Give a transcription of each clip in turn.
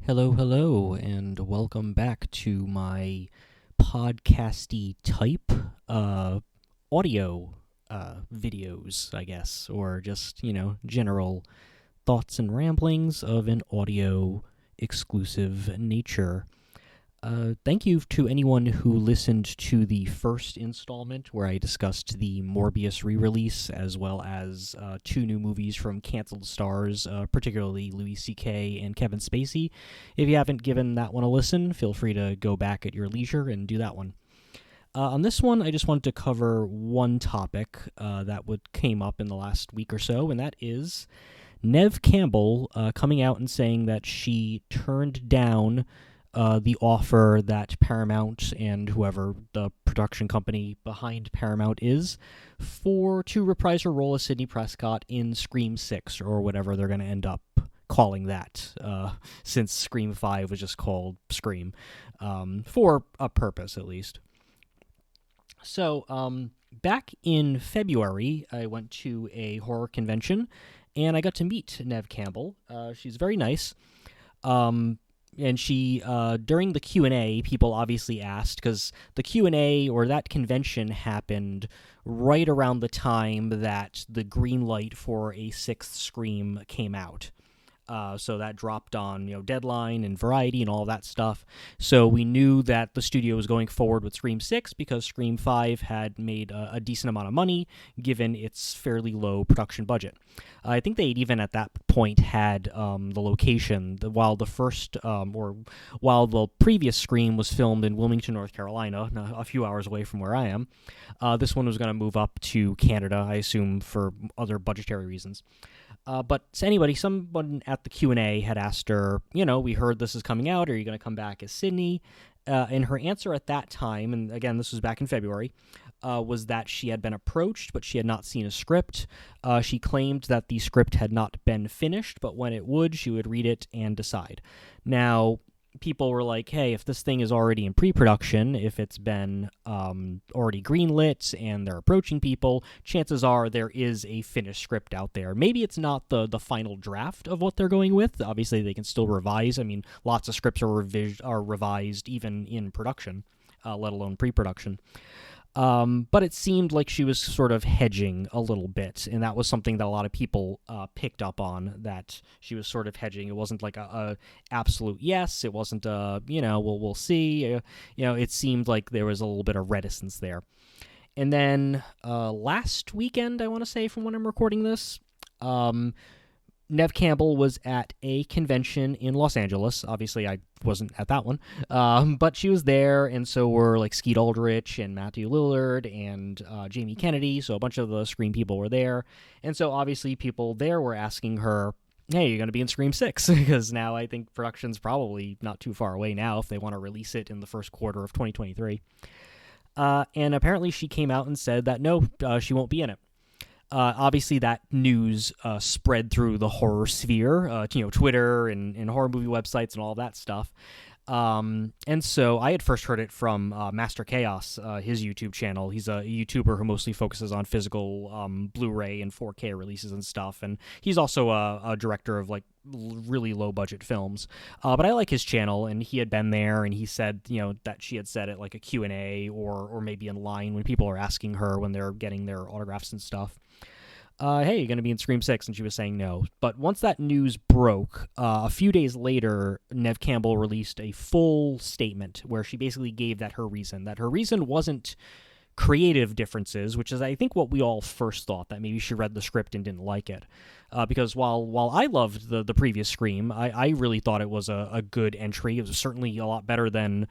Hello, and welcome back to my podcasty type audio videos, I guess, or just, general thoughts and ramblings of an audio exclusive nature. Thank you to anyone who listened to the first installment where I discussed the Morbius re-release, as well as two new movies from canceled stars, particularly Louis C.K. and Kevin Spacey. If you haven't given that one a listen, feel free to go back at your leisure and do that one. On this one, I just wanted to cover one topic that came up in the last week or so, and that is Neve Campbell coming out and saying that she turned down the offer that Paramount and whoever the production company behind Paramount is to reprise her role as Sidney Prescott in Scream 6, or whatever they're going to end up calling that, since Scream 5 was just called Scream, for a purpose at least. So, back in February, I went to a horror convention, and I got to meet Neve Campbell. She's very nice. And she, during the Q&A, people obviously asked, because the Q&A or that convention happened right around the time that the green light for a sixth Scream came out. So that dropped on, Deadline and Variety and all that stuff. So we knew that the studio was going forward with Scream 6 because Scream 5 had made a decent amount of money given its fairly low production budget. I think they'd even at that point had the location, while the previous Scream was filmed in Wilmington, North Carolina, a few hours away from where I am. This one was going to move up to Canada, I assume, for other budgetary reasons. But someone at the Q&A had asked her, we heard this is coming out. Are you going to come back as Sidney? And her answer at that time, and again, this was back in February, was that she had been approached, but she had not seen a script. She claimed that the script had not been finished, but when it would, she would read it and decide. Now, people were like, hey, if this thing is already in pre-production, if it's been already greenlit and they're approaching people, chances are there is a finished script out there. Maybe it's not the final draft of what they're going with. Obviously, they can still revise. I mean, lots of scripts are revised even in production, let alone pre-production. But it seemed like she was sort of hedging a little bit, and that was something that a lot of people picked up on, that she was sort of hedging. It wasn't like a absolute yes. It wasn't we'll see. It seemed like there was a little bit of reticence there. And then last weekend, I want to say, from when I'm recording this, Neve Campbell was at a convention in Los Angeles. Obviously, I wasn't at that one, but she was there, and so were like Skeet Ulrich and Matthew Lillard and Jamie Kennedy, so a bunch of the Scream people were there. And so obviously people there were asking her, hey, you're going to be in Scream 6, because now I think production's probably not too far away now if they want to release it in the first quarter of 2023. And apparently she came out and said that no, she won't be in it. Obviously, that news spread through the horror sphere, Twitter and horror movie websites and all that stuff. And so I had first heard it from Master Chaos, his YouTube channel. He's a YouTuber who mostly focuses on physical Blu-ray and 4K releases and stuff. And he's also a director of like really low-budget films. But I like his channel, and he had been there, and he said, that she had said it like a Q&A or maybe in line when people are asking her when they're getting their autographs and stuff. Hey, you're going to be in Scream 6, and she was saying no. But once that news broke, a few days later, Neve Campbell released a full statement where she basically gave that her reason wasn't creative differences, which is, I think, what we all first thought, that maybe she read the script and didn't like it. Because while I loved the previous Scream, I really thought it was a good entry. It was certainly a lot better than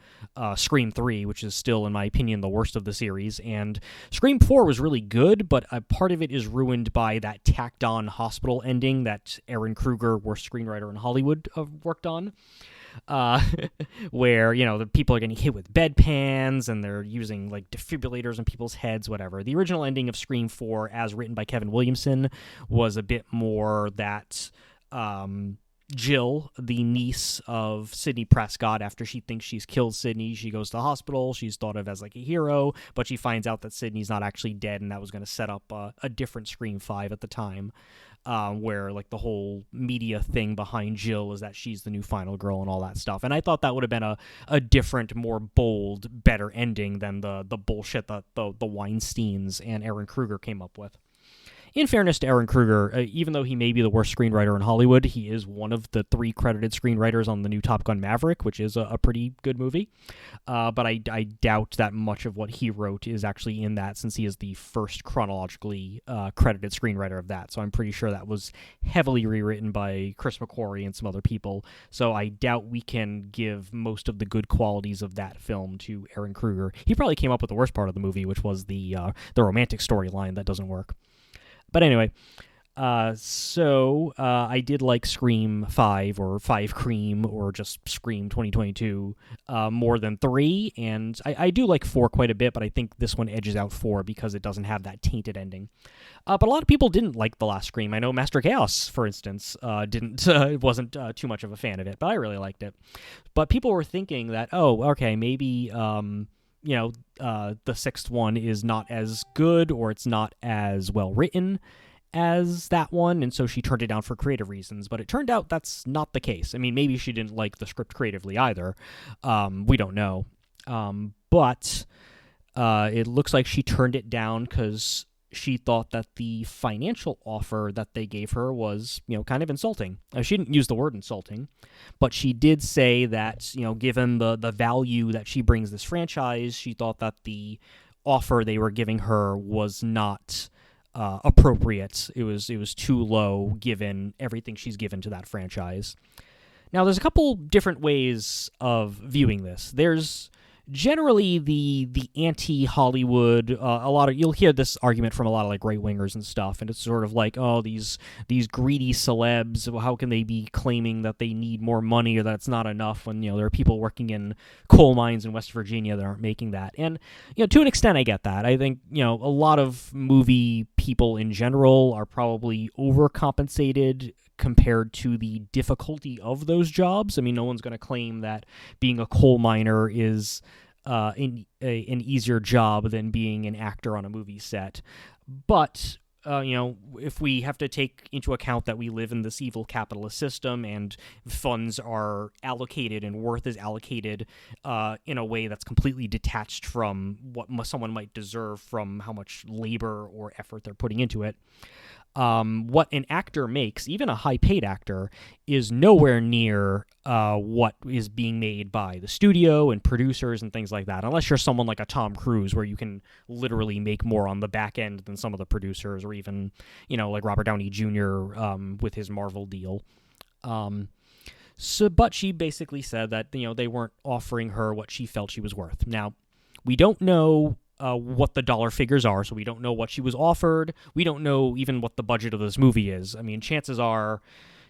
Scream 3, which is still, in my opinion, the worst of the series. And Scream 4 was really good, but a part of it is ruined by that tacked-on hospital ending that Aaron Kruger, worst screenwriter in Hollywood, worked on. Where, the people are getting hit with bedpans and they're using like defibrillators on people's heads, whatever. The original ending of Scream 4, as written by Kevin Williamson, was a bit more that Jill, the niece of Sidney Prescott, after she thinks she's killed Sidney, she goes to the hospital. She's thought of as like a hero, but she finds out that Sidney's not actually dead, and that was going to set up a different Scream 5 at the time. where like the whole media thing behind Jill is that she's the new final girl and all that stuff. And I thought that would have been a different, more bold, better ending than the bullshit that the Weinsteins and Aaron Kruger came up with. In fairness to Aaron Kruger, even though he may be the worst screenwriter in Hollywood, he is one of the 3 credited screenwriters on the new Top Gun Maverick, which is a pretty good movie. But I doubt that much of what he wrote is actually in that, since he is the first chronologically credited screenwriter of that. So I'm pretty sure that was heavily rewritten by Chris McQuarrie and some other people. So I doubt we can give most of the good qualities of that film to Aaron Kruger. He probably came up with the worst part of the movie, which was the romantic storyline that doesn't work. But anyway, so I did like Scream 5 or 5 Cream or just Scream 2022 more than 3, and I do like 4 quite a bit, but I think this one edges out 4 because it doesn't have that tainted ending. But a lot of people didn't like the last Scream. I know Master Chaos, for instance, wasn't too much of a fan of it, but I really liked it. But people were thinking that, oh, okay, maybe the 6th one is not as good, or it's not as well written as that one, and so she turned it down for creative reasons. But it turned out that's not the case. I mean, maybe she didn't like the script creatively either. We don't know. But it looks like she turned it down because she thought that the financial offer that they gave her was, kind of insulting. She didn't use the word insulting, but she did say that, given the value that she brings this franchise, she thought that the offer they were giving her was not appropriate. It was too low given everything she's given to that franchise. Now, there's a couple different ways of viewing this. There's generally the anti-Hollywood, you'll hear this argument from a lot of like right-wingers and stuff, and it's sort of like, oh, these greedy celebs, how can they be claiming that they need more money or that it's not enough when, there are people working in coal mines in West Virginia that aren't making that. And, to an extent I get that. I think, a lot of movie people in general are probably overcompensated compared to the difficulty of those jobs. I mean, no one's going to claim that being a coal miner is an easier job than being an actor on a movie set. But, if we have to take into account that we live in this evil capitalist system and funds are allocated and worth is allocated in a way that's completely detached from what someone might deserve from how much labor or effort they're putting into it, what an actor makes, even a high-paid actor, is nowhere near what is being made by the studio and producers and things like that, unless you're someone like a Tom Cruise, where you can literally make more on the back end than some of the producers, or even, like Robert Downey Jr. With his Marvel deal. But she basically said that, they weren't offering her what she felt she was worth. Now, we don't know what the dollar figures are, so we don't know what she was offered. We don't know even what the budget of this movie is. I mean, chances are,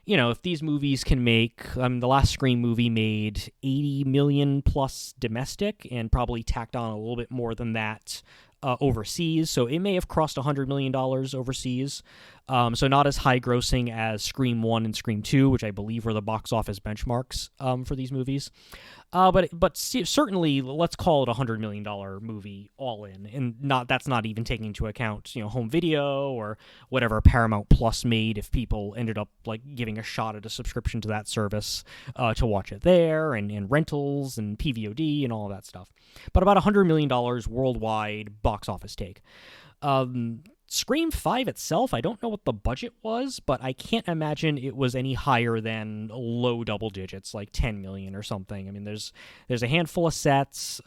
if these movies can make, the last Scream movie made $80 million plus domestic, and probably tacked on a little bit more than that overseas, so it may have crossed $100 million overseas. So not as high grossing as Scream 1 and Scream 2, which I believe were the box office benchmarks for these movies. But certainly, let's call it $100 million movie all in, and that's not even taking into account home video or whatever Paramount Plus made if people ended up like giving a shot at a subscription to that service to watch it there, and rentals and PVOD and all of that stuff. But about $100 million worldwide box office take. Scream 5 itself, I don't know what the budget was, but I can't imagine it was any higher than low double digits, like 10 million or something. I mean, there's a handful of sets,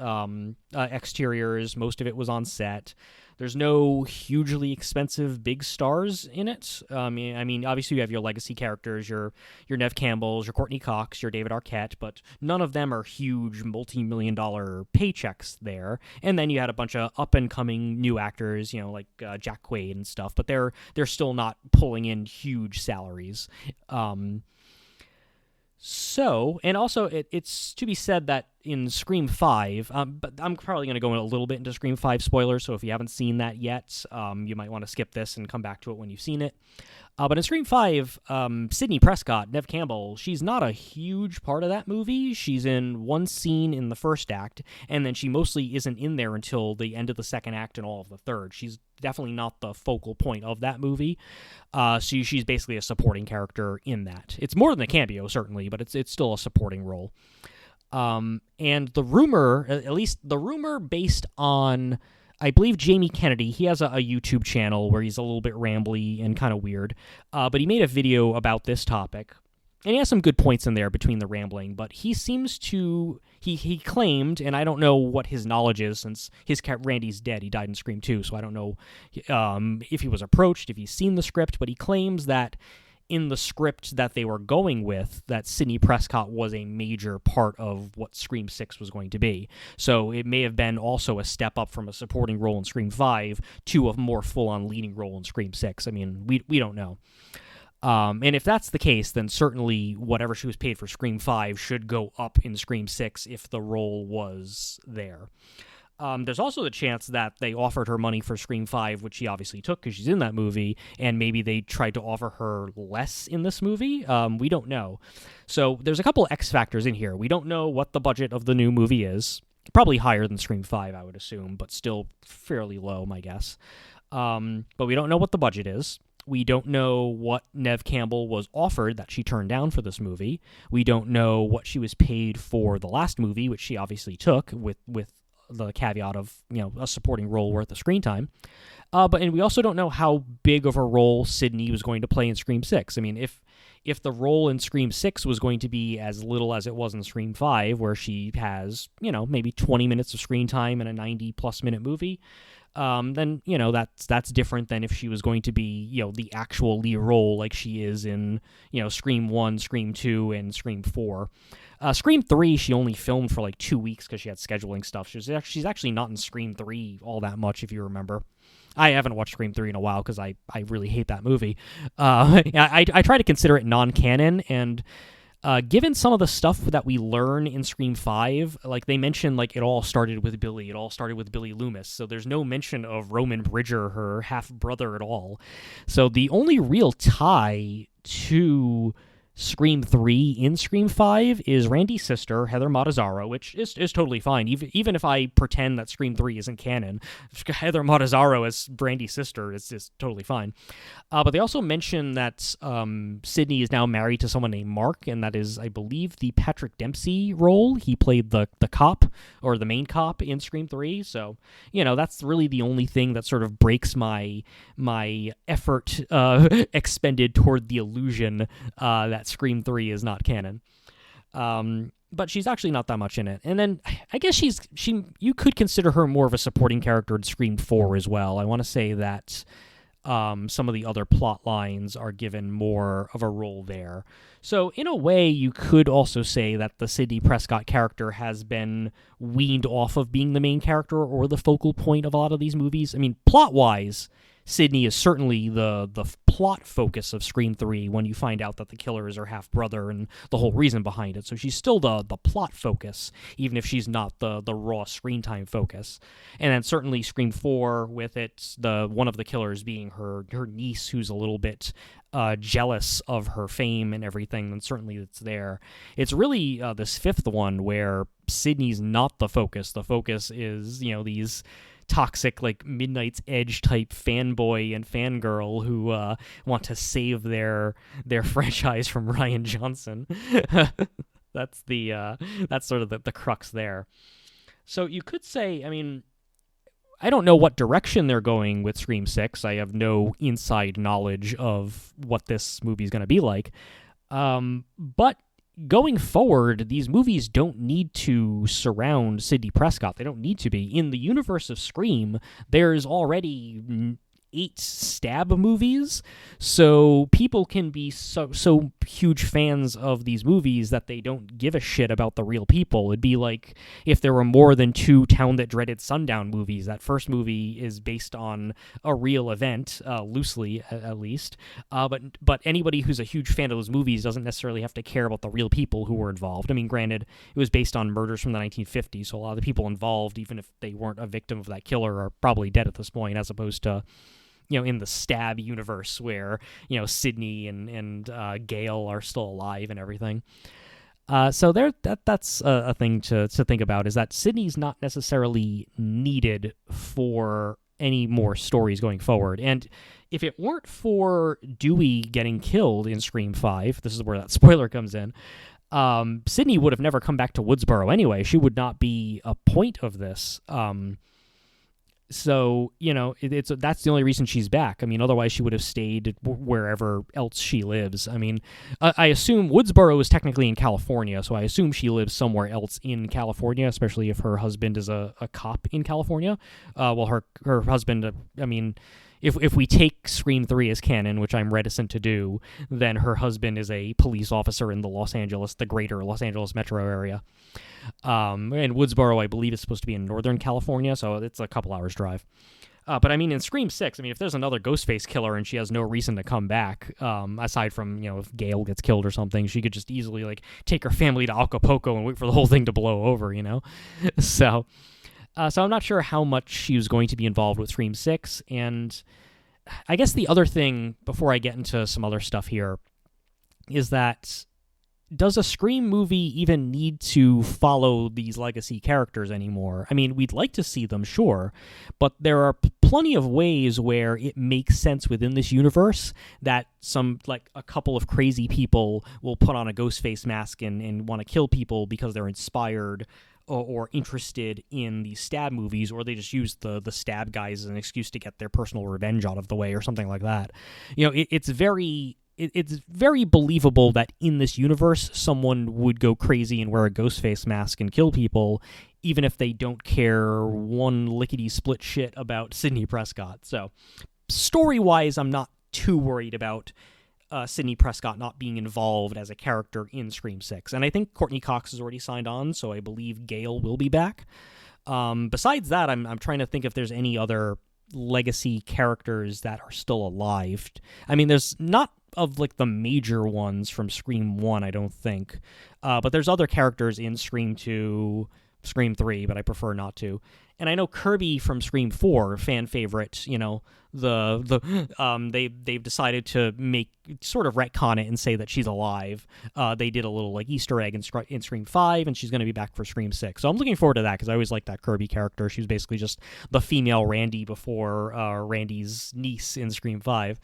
exteriors, most of it was on set. There's no hugely expensive big stars in it. I mean, obviously you have your legacy characters, your Neve Campbells, your Courtney Cox, your David Arquette, but none of them are huge multi-million-dollar paychecks there. And then you had a bunch of up-and-coming new actors, like Jack Quaid and stuff, but they're still not pulling in huge salaries. So, and also it's to be said that in Scream 5, but I'm probably going to go a little bit into Scream 5 spoilers, so if you haven't seen that yet, you might want to skip this and come back to it when you've seen it. But in Scream 5, Sidney Prescott, Neve Campbell, she's not a huge part of that movie. She's in one scene in the first act, and then she mostly isn't in there until the end of the second act and all of the third. She's definitely not the focal point of that movie. So she's basically a supporting character in that. It's more than a cameo, certainly, but it's still a supporting role. And the rumor, at least the rumor based on, I believe, Jamie Kennedy, he has a YouTube channel where he's a little bit rambly and kind of weird, but he made a video about this topic, and he has some good points in there between the rambling, but he seems to, he claimed, and I don't know what his knowledge is since Randy's dead, he died in Scream 2, so I don't know if he was approached, if he's seen the script, but he claims that in the script that they were going with, that Sidney Prescott was a major part of what Scream 6 was going to be. So it may have been also a step up from a supporting role in Scream 5 to a more full-on leading role in Scream 6. I mean, we don't know. And if that's the case, then certainly whatever she was paid for Scream 5 should go up in Scream 6 if the role was there. There's also the chance that they offered her money for Scream 5, which she obviously took because she's in that movie, and maybe they tried to offer her less in this movie. We don't know. So there's a couple of X factors in here. We don't know what the budget of the new movie is. Probably higher than Scream 5, I would assume, but still fairly low, my guess. But we don't know what the budget is. We don't know what Neve Campbell was offered that she turned down for this movie. We don't know what she was paid for the last movie, which she obviously took with the caveat of, a supporting role worth of screen time. And we also don't know how big of a role Sidney was going to play in Scream 6. I mean, if the role in Scream 6 was going to be as little as it was in Scream 5, where she has, maybe 20 minutes of screen time in a 90-plus minute movie, then, that's different than if she was going to be, the actual lead role like she is in, Scream 1, Scream 2, and Scream 4. Scream 3, she only filmed for like 2 weeks because she had scheduling stuff. She's actually not in Scream 3 all that much, if you remember. I haven't watched Scream 3 in a while because I really hate that movie. I try to consider it non-canon, and given some of the stuff that we learn in Scream 5, like they mention, like it all started with Billy. It all started with Billy Loomis. So there's no mention of Roman Bridger, her half-brother, at all. So the only real tie to Scream 3 in Scream 5 is Randy's sister, Heather Matazzaro, which is totally fine. Even if I pretend that Scream 3 isn't canon, Heather Matazzaro as Randy's sister is totally fine. But they also mention that Sidney is now married to someone named Mark, and that is, I believe, the Patrick Dempsey role. He played the cop, or the main cop in Scream 3. So, that's really the only thing that sort of breaks my effort expended toward the illusion that Scream 3 is not canon. But she's actually not that much in it. And then I guess you could consider her more of a supporting character in Scream 4 as well. I want to say that some of the other plot lines are given more of a role there. So in a way, you could also say that the Sidney Prescott character has been weaned off of being the main character or the focal point of a lot of these movies. I mean, plot-wise, Sidney is certainly the plot focus of Scream 3 when you find out that the killer is her half-brother and the whole reason behind it. So she's still the plot focus, even if she's not the raw screen time focus. And then certainly Scream 4 with it, one of the killers being her niece, who's a little bit jealous of her fame and everything, and certainly it's there. It's really this fifth one where Sidney's not the focus. The focus is, these toxic, like, Midnight's Edge type fanboy and fangirl who want to save their franchise from Rian Johnson. That's sort of the crux there. So you could say, I mean, I don't know what direction they're going with Scream 6. I have no inside knowledge of what this movie is going to be like. But going forward, these movies don't need to surround Sidney Prescott. They don't need to be. In the universe of Scream, there's already 8 stab movies, so people can be so huge fans of these movies that they don't give a shit about the real people. It'd be like if there were more than 2 Town That Dreaded Sundown movies. That first movie is based on a real event, loosely at least, but anybody who's a huge fan of those movies doesn't necessarily have to care about the real people who were involved. I mean, granted, it was based on murders from the 1950s, so a lot of the people involved, even if they weren't a victim of that killer, are probably dead at this point, as opposed to in the Stab universe where Sydney and Gale are still alive and everything. So that's a thing to think about, is that Sydney's not necessarily needed for any more stories going forward. And if it weren't for Dewey getting killed in Scream 5, this is where that spoiler comes in, Sydney would have never come back to Woodsboro anyway. She would not be a point of this. So, that's the only reason she's back. I mean, otherwise she would have stayed wherever else she lives. I mean, I assume Woodsboro is technically in California, so I assume she lives somewhere else in California, especially if her husband is a cop in California. Well, her husband, I mean, if we take Scream 3 as canon, which I'm reticent to do, then her husband is a police officer in the greater Los Angeles metro area. And Woodsboro, I believe, is supposed to be in Northern California, so it's a couple hours drive. But I mean, in Scream 6, I mean, if there's another Ghostface killer and she has no reason to come back, aside from, if Gale gets killed or something, she could just easily, take her family to Acapulco and wait for the whole thing to blow over, So I'm not sure how much she was going to be involved with Scream 6, and I guess the other thing, before I get into some other stuff here, is that does a Scream movie even need to follow these legacy characters anymore? I mean, we'd like to see them, sure, but there are plenty of ways where it makes sense within this universe that a couple of crazy people will put on a Ghostface mask and want to kill people because they're inspired or interested in the Stab movies, or they just use the Stab guys as an excuse to get their personal revenge out of the way or something like that. It's very believable that in this universe, someone would go crazy and wear a Ghostface mask and kill people, even if they don't care one lickety-split shit about Sidney Prescott. So, story-wise, I'm not too worried about Sidney Prescott not being involved as a character in Scream 6. And I think Courtney Cox has already signed on, so I believe Gale will be back. Besides that, I'm trying to think if there's any other legacy characters that are still alive. I mean, there's not of the major ones from Scream 1, I don't think. But there's other characters in Scream 2, Scream 3, but I prefer not to. And I know Kirby from Scream 4, fan favorite, they've decided to sort of retcon it and say that she's alive. They did a little Easter egg in Scream 5, and she's going to be back for Scream 6. So I'm looking forward to that, because I always liked that Kirby character. She was basically just the female Randy before Randy's niece in Scream 5.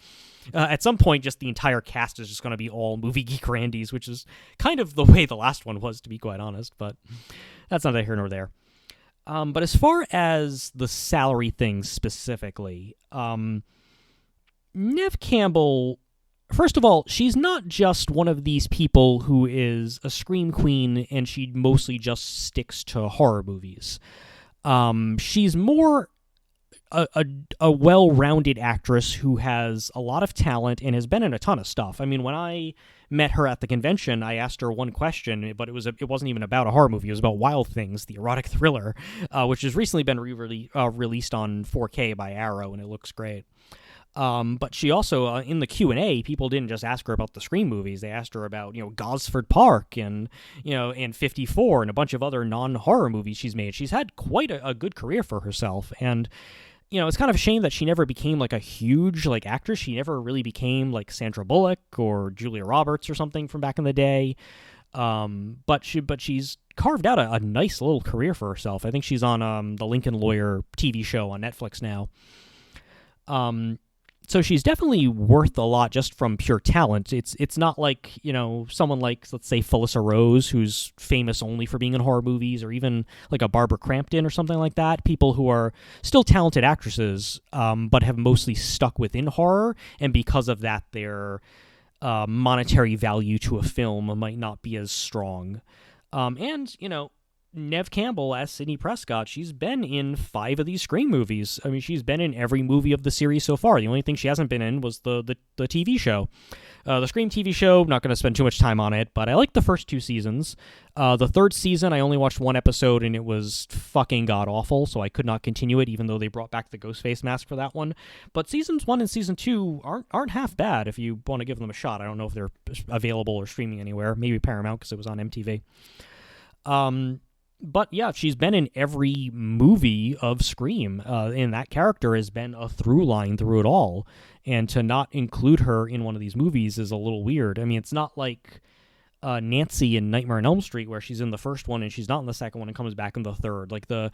At some point, just the entire cast is just going to be all movie geek Randys, which is kind of the way the last one was, to be quite honest, but that's neither here nor there. But as far as the salary thing specifically, Neve Campbell, first of all, she's not just one of these people who is a Scream queen and she mostly just sticks to horror movies. She's more a well-rounded actress who has a lot of talent and has been in a ton of stuff. I mean, when I met her at the convention, I asked her one question, but it wasn't even about a horror movie. It was about Wild Things, the erotic thriller, which has recently been released on 4K by Arrow, and it looks great. But she also, in the Q&A, people didn't just ask her about the Scream movies. They asked her about, Gosford Park and 54 and a bunch of other non-horror movies she's made. She's had quite a good career for herself, and it's kind of a shame that she never became a huge actress. She never really became Sandra Bullock or Julia Roberts or something from back in the day. But she's carved out a nice little career for herself. I think she's on the Lincoln Lawyer TV show on Netflix now. So she's definitely worth a lot just from pure talent. It's not like, someone like, let's say, Felissa Rose, who's famous only for being in horror movies, or even a Barbara Crampton or something like that. People who are still talented actresses, but have mostly stuck within horror, and because of that, their monetary value to a film might not be as strong. Neve Campbell as Sidney Prescott, she's been in 5 of these Scream movies. I mean, she's been in every movie of the series so far. The only thing she hasn't been in was the TV show. The Scream TV show, not going to spend too much time on it, but I liked the first 2 seasons. The 3rd season, I only watched 1 episode, and it was fucking god-awful, so I could not continue it, even though they brought back the Ghostface mask for that one. But seasons 1 and season 2 aren't half bad if you want to give them a shot. I don't know if they're available or streaming anywhere. Maybe Paramount, because it was on MTV. But yeah, she's been in every movie of Scream, and that character has been a through line through it all. And to not include her in one of these movies is a little weird. I mean, it's not like Nancy in Nightmare on Elm Street, where she's in the first one and she's not in the second one and comes back in the third. Like the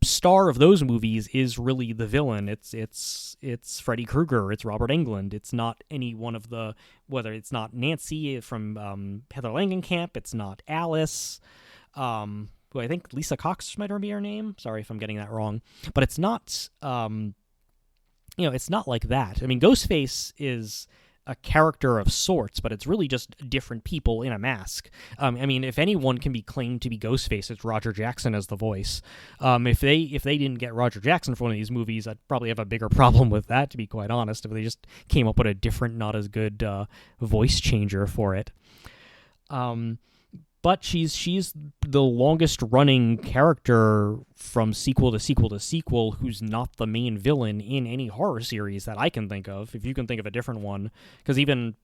star of those movies is really the villain. It's Freddy Krueger. It's Robert Englund. It's not any one of the, whether it's not Nancy from Heather Langenkamp. It's not Alice. Who I think Lisa Cox might be her name. Sorry if I'm getting that wrong, but it's not. It's not like that. I mean, Ghostface is a character of sorts, but it's really just different people in a mask. I mean, if anyone can be claimed to be Ghostface, it's Roger Jackson as the voice. If they didn't get Roger Jackson for one of these movies, I'd probably have a bigger problem with that, to be quite honest, if they just came up with a different, not as good voice changer for it. But she's the longest running character from sequel to sequel to sequel who's not the main villain in any horror series that I can think of. If you can think of a different one, because even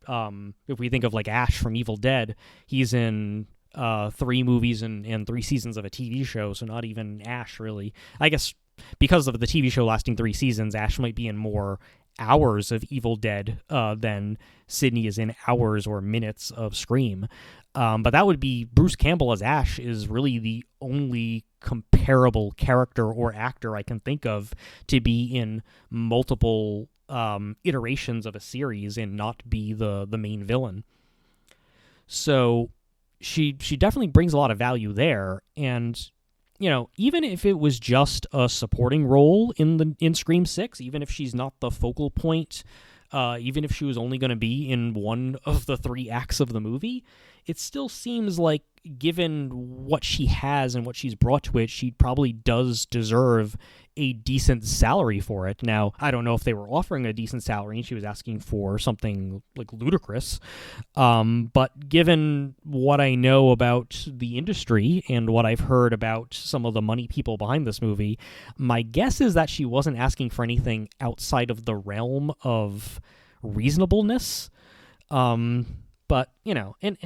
if we think of like Ash from Evil Dead, he's in 3 movies and 3 seasons of a TV show, so not even Ash really. I guess because of the TV show lasting 3 seasons, Ash might be in more hours of Evil Dead than Sidney is in hours or minutes of Scream. But that would be Bruce Campbell as Ash is really the only comparable character or actor I can think of to be in multiple iterations of a series and not be the main villain. So she definitely brings a lot of value there. And, even if it was just a supporting role in Scream 6, even if she's not the focal point, even if she was only going to be in one of the 3 acts of the movie, it still seems like, given what she has and what she's brought to it, she probably does deserve a decent salary for it. Now, I don't know if they were offering a decent salary and she was asking for something like ludicrous, but given what I know about the industry and what I've heard about some of the money people behind this movie, my guess is that she wasn't asking for anything outside of the realm of reasonableness. But, and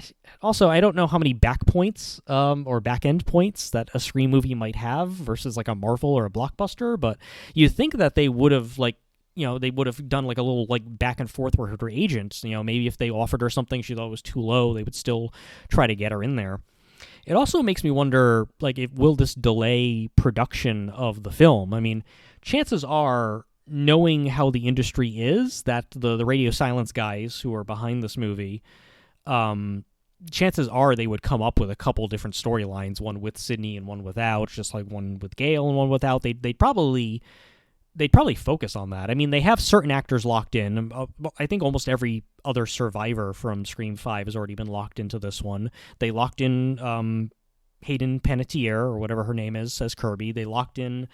also I don't know how many back points or back end points that a Scream movie might have versus like a Marvel or a Blockbuster, but you think that they would have they would have done like a little like back and forth with her agent. Maybe if they offered her something she thought was too low, they would still try to get her in there. It also makes me wonder, like, will this delay production of the film? I mean, chances are, knowing how the industry is, that the Radio Silence guys who are behind this movie, chances are they would come up with a couple different storylines, one with Sidney and one without, just like one with Gale and one without. They'd probably focus on that. I mean, they have certain actors locked in. I think almost every other survivor from Scream 5 has already been locked into this one. They locked in Hayden Panettiere, or whatever her name is, as Kirby. They locked in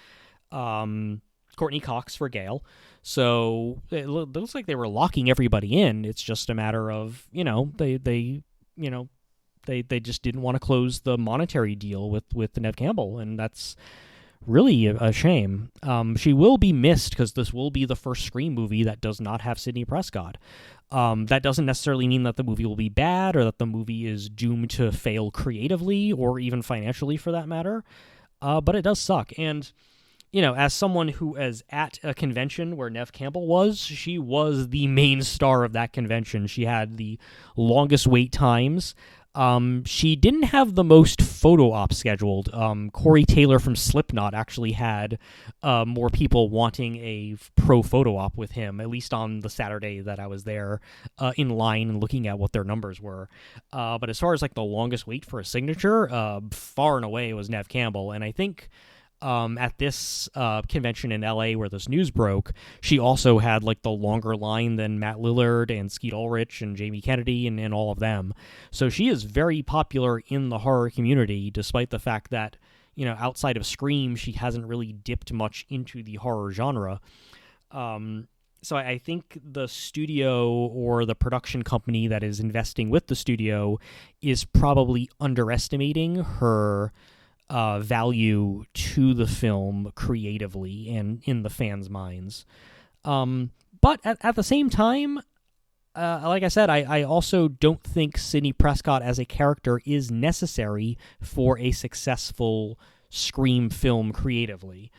Courtney Cox for Gale. So it looks like they were locking everybody in. It's just a matter of, they just didn't want to close the monetary deal with Neve Campbell, and that's really a shame. She will be missed because this will be the first Scream movie that does not have Sidney Prescott. That doesn't necessarily mean that the movie will be bad or that the movie is doomed to fail creatively or even financially for that matter, but it does suck. And as someone who is at a convention where Neve Campbell was, she was the main star of that convention. She had the longest wait times. She didn't have the most photo ops scheduled. Corey Taylor from Slipknot actually had more people wanting a pro photo op with him, at least on the Saturday that I was there in line and looking at what their numbers were. But as far as like the longest wait for a signature, far and away was Neve Campbell. And I think at this convention in LA where this news broke, she also had like the longer line than Matt Lillard and Skeet Ulrich and Jamie Kennedy and all of them. So she is very popular in the horror community, despite the fact that, outside of Scream, she hasn't really dipped much into the horror genre. So I think the studio or the production company that is investing with the studio is probably underestimating her value to the film creatively and in the fans' minds. But at the same time, like I said, I also don't think Sidney Prescott as a character is necessary for a successful Scream film creatively.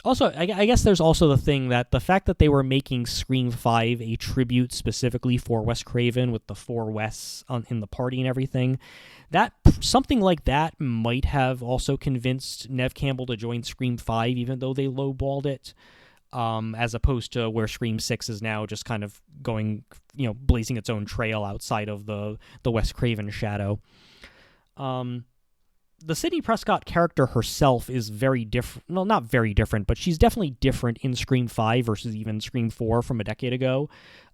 Also, I guess there's also the thing that the fact that they were making Scream 5 a tribute specifically for Wes Craven with the 4 Wes in the party and everything, that something like that might have also convinced Neve Campbell to join Scream 5, even though they lowballed it, as opposed to where Scream 6 is now just kind of going, blazing its own trail outside of the Wes Craven shadow. The Sidney Prescott character herself is very different. Well, not very different, but she's definitely different in Scream 5 versus even Scream 4 from a decade ago.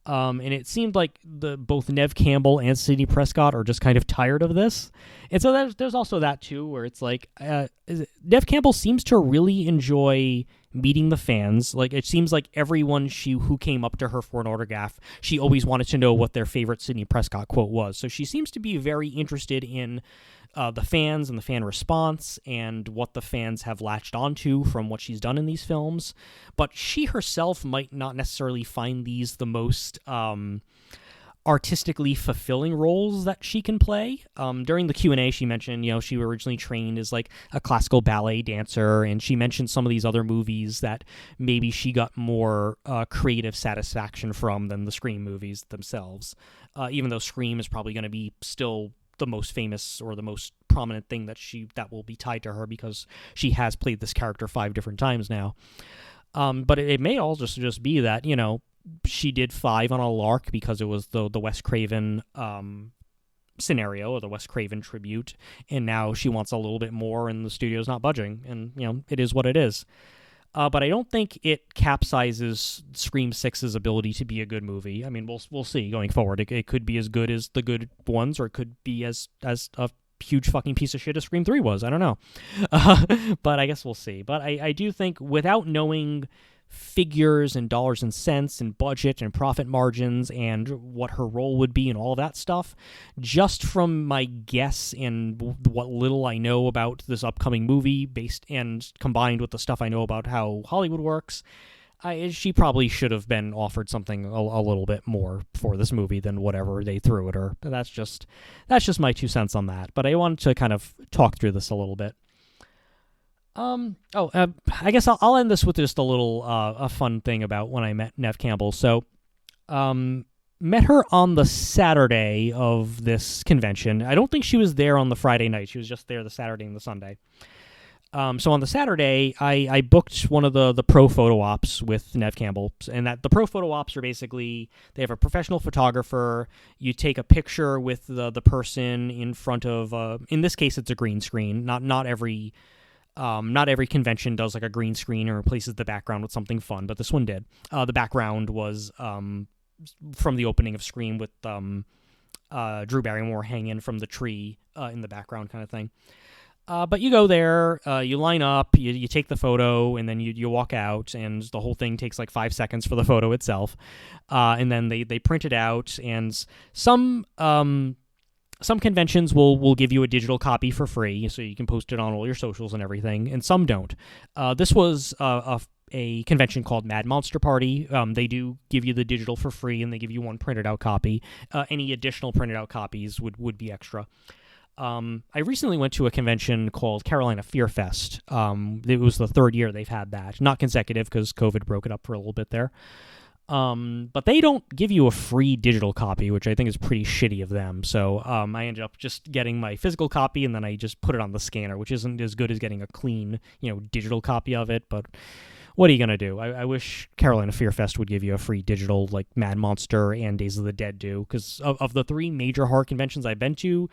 And it seemed like both Neve Campbell and Sidney Prescott are just kind of tired of this. And so there's also that, too, where it's like Neve Campbell seems to really enjoy meeting the fans. Like, it seems like everyone who came up to her for an autograph, she always wanted to know what their favorite Sidney Prescott quote was. So she seems to be very interested in the fans and the fan response and what the fans have latched onto from what she's done in these films. But she herself might not necessarily find these the most artistically fulfilling roles that she can play. During the Q&A, she mentioned, she originally trained as like a classical ballet dancer, and she mentioned some of these other movies that maybe she got more creative satisfaction from than the Scream movies themselves. Even though Scream is probably going to be still the most famous or the most prominent thing that will be tied to her because she has played this character 5 different times now. But it may all just be that, she did 5 on a lark because it was the Wes Craven scenario or the Wes Craven tribute, and now she wants a little bit more and the studio's not budging, and it is what it is. But I don't think it capsizes Scream 6's ability to be a good movie. I mean, we'll see going forward. It could be as good as the good ones, or it could be as a huge fucking piece of shit as Scream 3 was. I don't know. But I guess we'll see. But I do think without knowing figures and dollars and cents and budget and profit margins and what her role would be and all that stuff, just from my guess and what little I know about this upcoming movie based and combined with the stuff I know about how Hollywood works, she probably should have been offered something a little bit more for this movie than whatever they threw at her. That's just my 2 cents on that. But I wanted to kind of talk through this a little bit. I guess I'll end this with just a little a fun thing about when I met Neve Campbell. So, met her on the Saturday of this convention. I don't think she was there on the Friday night. She was just there the Saturday and the Sunday. So on the Saturday, I booked one of the pro photo ops with Neve Campbell, and that the pro photo ops are basically they have a professional photographer. You take a picture with the person in front of in this case it's a green screen. Not every convention does like a green screen or replaces the background with something fun, but this one did. The background was from the opening of Scream with Drew Barrymore hanging from the tree in the background kind of thing. But you go there, you line up, you take the photo, and then you walk out, and the whole thing takes like 5 seconds for the photo itself. And then they print it out, and some conventions will give you a digital copy for free, so you can post it on all your socials and everything, and some don't. This was a convention called Mad Monster Party. They do give you the digital for free, and they give you one printed out copy. Any additional printed out copies would be extra. I recently went to a convention called Carolina Fear Fest. It was the 3rd year they've had that. Not consecutive because COVID broke it up for a little bit there. But they don't give you a free digital copy, which I think is pretty shitty of them. So I ended up just getting my physical copy, and then I just put it on the scanner, which isn't as good as getting a clean, digital copy of it. But what are you going to do? I wish Carolina Fear Fest would give you a free digital like Mad Monster and Days of the Dead do, because of the 3 major horror conventions I've been to,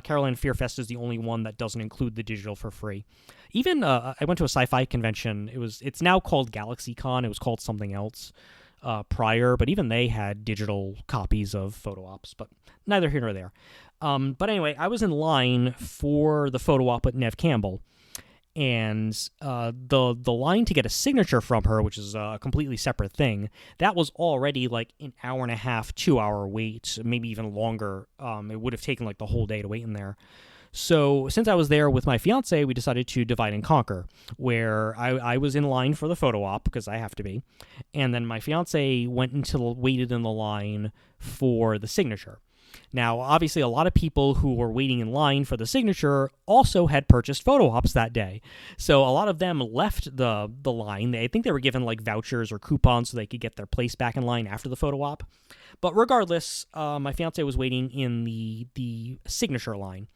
Carolina Fear Fest is the only one that doesn't include the digital for free. Even I went to a sci-fi convention. It's now called GalaxyCon. It was called something else prior, but even they had digital copies of photo ops, but neither here nor there. But anyway, I was in line for the photo op with Neve Campbell, and the line to get a signature from her, which is a completely separate thing, that was already like an hour and a half, 2 hour wait, maybe even longer. It would have taken like the whole day to wait in there. So since I was there with my fiance, we decided to divide and conquer, where I was in line for the photo op because I have to be, and then my fiance waited in the line for the signature. Now, obviously, a lot of people who were waiting in line for the signature also had purchased photo ops that day. So a lot of them left the line. I think they were given like vouchers or coupons so they could get their place back in line after the photo op. But regardless, my fiance was waiting in the signature line.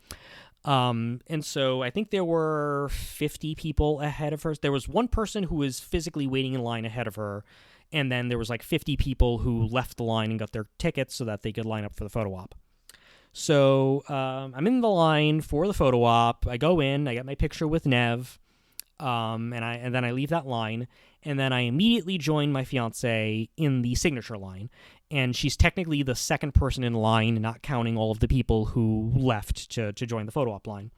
And so I think there were 50 people ahead of her. There was one person who was physically waiting in line ahead of her, and then there was like 50 people who left the line and got their tickets so that they could line up for the photo op. So I'm in the line for the photo op. I go in, I get my picture with Neve, and then I leave that line, and then I immediately join my fiance in the signature line. And she's technically the second person in line, not counting all of the people who left to join the photo op line.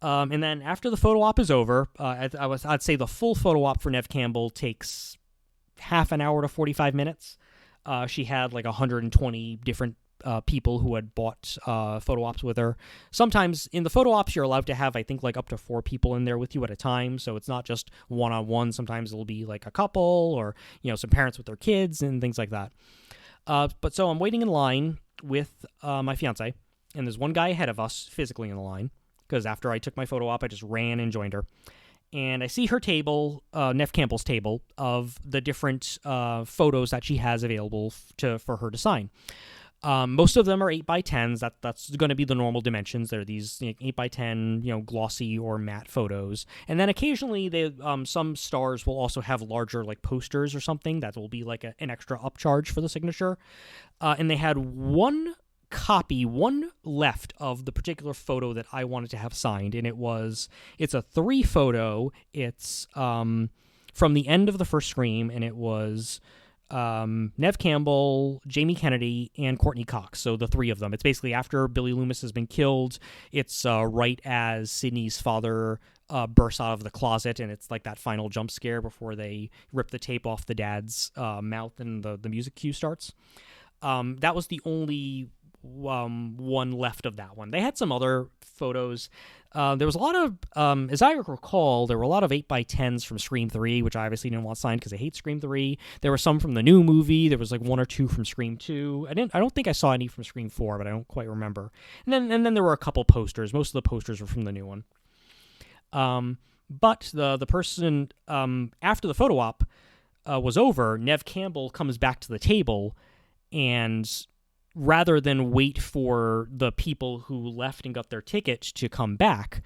And then after the photo op is over, I'd say the full photo op for Neve Campbell takes half an hour to 45 minutes. She had like 120 different people who had bought photo ops with her. Sometimes in the photo ops, you're allowed to have, I think, like up to 4 people in there with you at a time. So it's not just one-on-one. Sometimes it'll be like a couple or, some parents with their kids and things like that. But so I'm waiting in line with my fiance, and there's one guy ahead of us physically in the line, because after I took my photo op, I just ran and joined her. And I see her table, Neve Campbell's table, of the different photos that she has available for her to sign. Most of them are 8x10s. That's going to be the normal dimensions. They're these 8x10, glossy or matte photos. And then occasionally, some stars will also have larger like posters or something that will be like an extra upcharge for the signature. And they had one left of the particular photo that I wanted to have signed, and it's a 3 photo. It's from the end of the first Scream, and it was Neve Campbell, Jamie Kennedy, and Courtney Cox. So the 3 of them. It's basically after Billy Loomis has been killed. It's right as Sidney's father bursts out of the closet, and it's like that final jump scare before they rip the tape off the dad's mouth and the music cue starts. That was the only one left of that one. They had some other photos. There was a lot of, as I recall, there were a lot of 8x10s from Scream 3, which I obviously didn't want signed because I hate Scream 3. There were some from the new movie. There was like 1 or 2 from Scream 2. I don't think I saw any from Scream 4, but I don't quite remember. And then there were a couple posters. Most of the posters were from the new one. But the person, after the photo op was over, Neve Campbell comes back to the table, and rather than wait for the people who left and got their ticket to come back,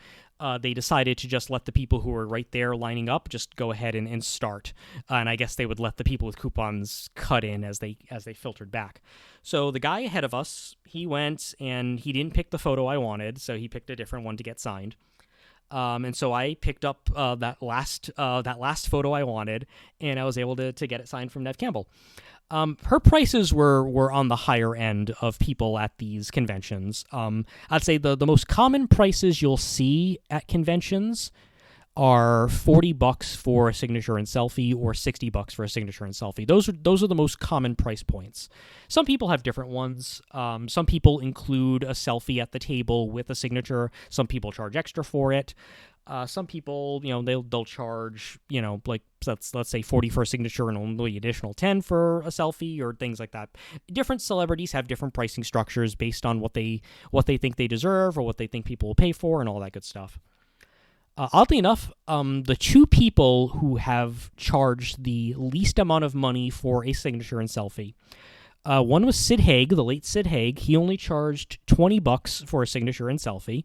they decided to just let the people who were right there lining up just go ahead and start. And I guess they would let the people with coupons cut in as they filtered back. So the guy ahead of us, he went and he didn't pick the photo I wanted, so he picked a different one to get signed. And so I picked up that last photo I wanted, and I was able to get it signed from Neve Campbell. Her prices were on the higher end of people at these conventions. I'd say the most common prices you'll see at conventions are $40 for a signature and selfie, or $60 for a signature and selfie. Those are the most common price points. Some people have different ones. Some people include a selfie at the table with a signature. Some people charge extra for it. Some people, they'll charge, like let's say 40 for a signature and only additional 10 for a selfie, or things like that. Different celebrities have different pricing structures based on what they think they deserve, or what they think people will pay for, and all that good stuff. Oddly enough, the 2 people who have charged the least amount of money for a signature and selfie, one was Sid Haig, the late Sid Haig. He only charged $20 for a signature and selfie.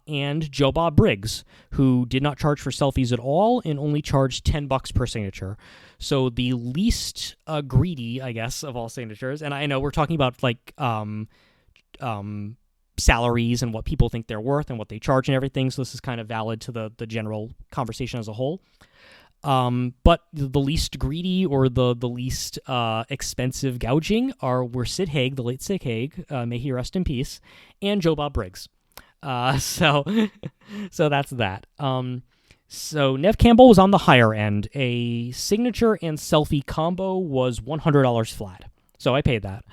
And Joe Bob Briggs, who did not charge for selfies at all and only charged $10 per signature. So the least greedy, I guess, of all signatures. And I know we're talking about like salaries and what people think they're worth and what they charge and everything. So this is kind of valid to the general conversation as a whole. But the least greedy, or the least expensive gouging were Sid Haig, the late Sid Haig, may he rest in peace, and Joe Bob Briggs. So that's that. So Neve Campbell was on the higher end. A signature and selfie combo was $100 flat. So I paid that.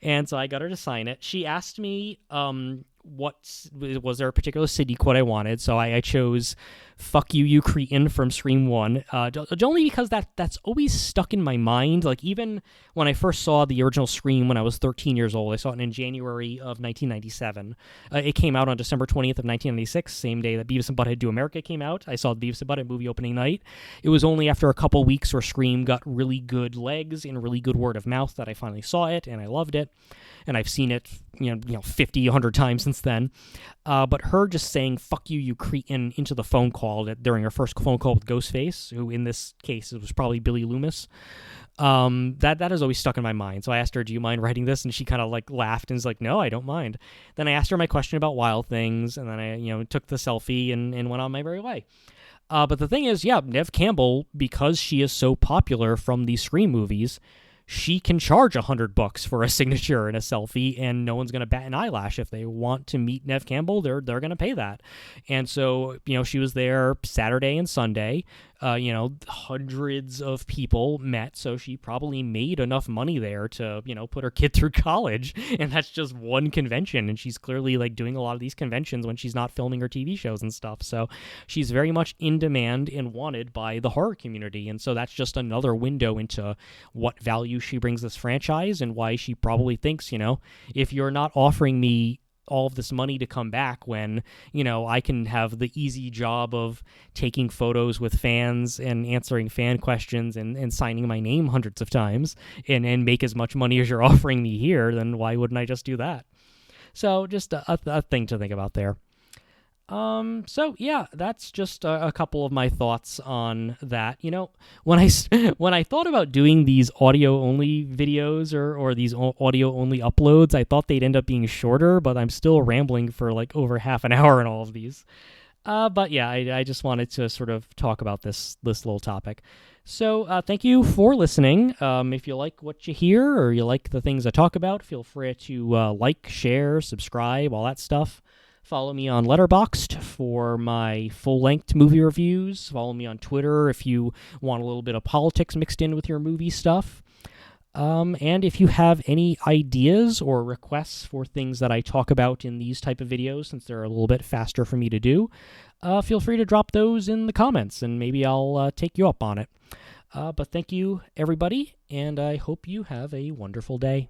And so I got her to sign it. She asked me was there a particular Sydney quote I wanted, so I chose "Fuck you, you cretin" from Scream 1, only because that's always stuck in my mind. Like, even when I first saw the original Scream when I was 13 years old, I saw it in January of 1997. It came out on December 20th of 1996, same day that Beavis and Butthead Do America came out. I saw the Beavis and Butthead movie opening night. It was only after a couple weeks where Scream got really good legs and really good word of mouth that I finally saw it, and I loved it. And I've seen it, 50, 100 times since then. But her just saying, "Fuck you, you cretin," into the phone call during her first phone call with Ghostface, who in this case it was probably Billy Loomis, that has always stuck in my mind. So I asked her, "Do you mind writing this?" And she kind of like laughed and was like, "No, I don't mind." Then I asked her my question about Wild Things, and then I took the selfie and went on my merry way. But the thing is, Neve Campbell, because she is so popular from these Scream movies, she can charge $100 for a signature and a selfie, and no one's going to bat an eyelash. If they want to meet Neve Campbell, they're going to pay that. And so, she was there Saturday and Sunday. Hundreds of people met, so she probably made enough money there to, put her kid through college. And that's just one convention. And she's clearly like doing a lot of these conventions when she's not filming her TV shows and stuff. So she's very much in demand and wanted by the horror community. And so that's just another window into what value she brings this franchise and why she probably thinks, if you're not offering me all of this money to come back when, I can have the easy job of taking photos with fans and answering fan questions and signing my name hundreds of times and make as much money as you're offering me here, then why wouldn't I just do that? So just a thing to think about there. That's just a couple of my thoughts on that. When I thought about doing these audio only videos or these audio only uploads, I thought they'd end up being shorter, but I'm still rambling for like over half an hour in all of these. I just wanted to sort of talk about this little topic. So thank you for listening. If you like what you hear or you like the things I talk about, feel free to like, share, subscribe, all that stuff. Follow me on Letterboxd for my full-length movie reviews. Follow me on Twitter if you want a little bit of politics mixed in with your movie stuff. And if you have any ideas or requests for things that I talk about in these type of videos, since they're a little bit faster for me to do, feel free to drop those in the comments, and maybe I'll take you up on it. But thank you, everybody, and I hope you have a wonderful day.